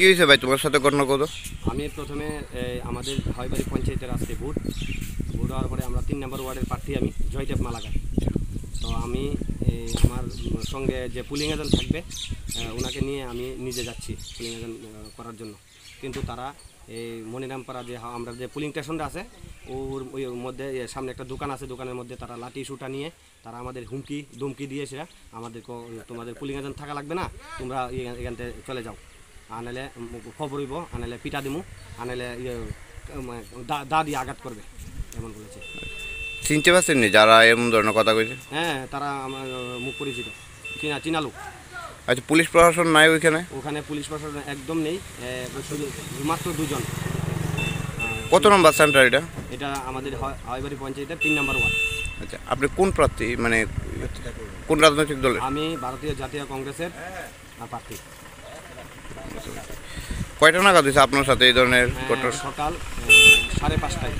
কি হয়েছে ভাই তোমার সাথে ঘটনা কত? আমি প্রথমে আমাদের হয়বাড়ি পঞ্চায়েতের আজকে ভোট হওয়ার পরে আমরা 3 নম্বর ওয়ার্ডের প্রার্থী আমি জয়দেব মালাকার। তো আমি আমার সঙ্গে যে পুলিং এজেন্ট থাকবে ওনাকে নিয়ে আমি নিজে যাচ্ছি পুলিং এজেন্ট করার জন্য। কিন্তু তারা এই মনিরামপাড়া যে আমরা যে পুলিং স্টেশনটা আছে ওর ওই মধ্যে সামনে একটা দোকান আছে, দোকানের মধ্যে তারা লাঠি সুটা নিয়ে তারা আমাদের ধুমকি দিয়েছে আমাদের তোমাদের পুলিং এজেন্ট থাকা লাগবে না, তোমরা এখান থেকে চলে যাও, আনালে খবর হইব, আনালে পিঠা দিমু, আনালে দা দিয়ে আঘাত করবে, এমন বলেছে। চিনতে পারছেন নি যারা এমন ধরনের কথা কইছে? হ্যাঁ, তারা আমার মুখ পরিচিত, চিনা লোক। আচ্ছা, পুলিশ প্রশাসন নাই ওইখানে? ওখানে পুলিশ প্রশাসন একদম নেই, শুধু মাত্র 2 জন। কত নম্বর সেন্টার এটা? এটা আমাদের হয়বাড়ি পঞ্চায়েতের 3 নম্বর ওয়ার্ড। আচ্ছা, আপনি কোন প্রার্থী, মানে কোন রাজনৈতিক দলের? আমি ভারতীয় জাতীয় কংগ্রেসের প্রার্থী। কয়টা নাগাদ হয়েছে আপনার সাথে এই ধরনের ঘটনা? সকাল 5:30টায়।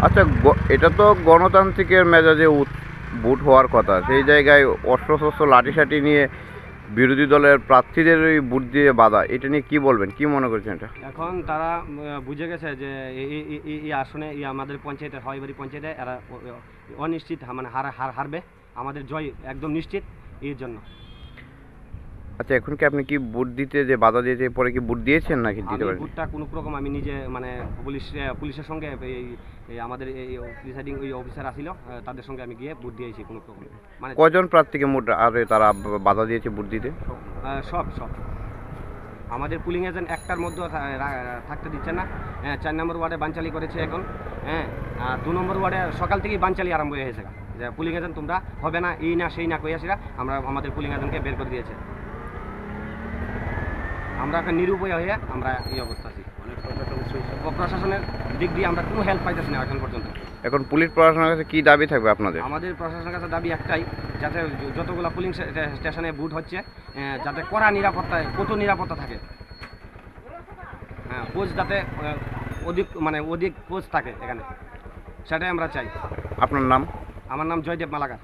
আচ্ছা, এটা তো গণতান্ত্রিকের মেজাজে ভোট হওয়ার কথা, সেই জায়গায় অস্ত্র লাঠিসাঠি নিয়ে বিরোধী দলের প্রার্থীদের ওই ভোট দিয়ে বাধা, এটা নিয়ে কি বলবেন, কি মনে করছেন এটা? এখন তারা বুঝে গেছে যে এই আসনে আমাদের পঞ্চায়েতের হয়বাড়ি পঞ্চায়েতে এরা অনিশ্চিত, মানে হারবে, আমাদের জয় একদম নিশ্চিত, এর জন্য। আচ্ছা, এখন কি আপনি কি ভোট দিতে যে বাধা দিয়েছে, পরে কি ভোট দিয়েছেন নাকি দিতে পারেন? ভোটটা কোনো রকম আমি নিজে, মানে পুলিশের সঙ্গে আমাদের এই প্রিসাইডিং ওই অফিসার আসিল, তাদের সঙ্গে আমি গিয়ে ভোট দিয়েছি কোনো রকম। মানে কজন প্রার্থীকে মোট আর তারা বাধা দিয়েছে ভোট দিতে? সব আমাদের পুলিং এজেন্ট একটার মধ্যে থাকতে দিচ্ছে না। 4 নম্বর ওয়ার্ডে বানচালি করেছে এখন। হ্যাঁ, আর 2 নম্বর ওয়ার্ডে সকাল থেকেই বানচালি আরম্ভ হয়ে গেছে, যে পুলিং এজেন্ট তোমরা হবে না, এই না সেই না কইয়াছিরা, আমরা আমাদের পুলিং এজেন্টকে বের করে দিয়েছে। আমরা এখন নিরুপায় হয়ে আমরা এই অবস্থা আছি। প্রশাসনের দিক দিয়ে আমরা কোনো হেল্প পাইতেছি না এখন পর্যন্ত। এখন পুলিশ প্রশাসনের কাছে কি দাবি থাকবে আপনাদের? আমাদের প্রশাসনের কাছে দাবি একটাই, যাতে যতগুলো পুলিং স্টেশনে ভোট হচ্ছে যাতে কড়া নিরাপত্তা থাকে। হ্যাঁ, পোস্ট যাতে অধিক পোস্ট থাকে এখানে, সেটাই আমরা চাই। আপনার নাম? আমার নাম জয়দেব মালাকার।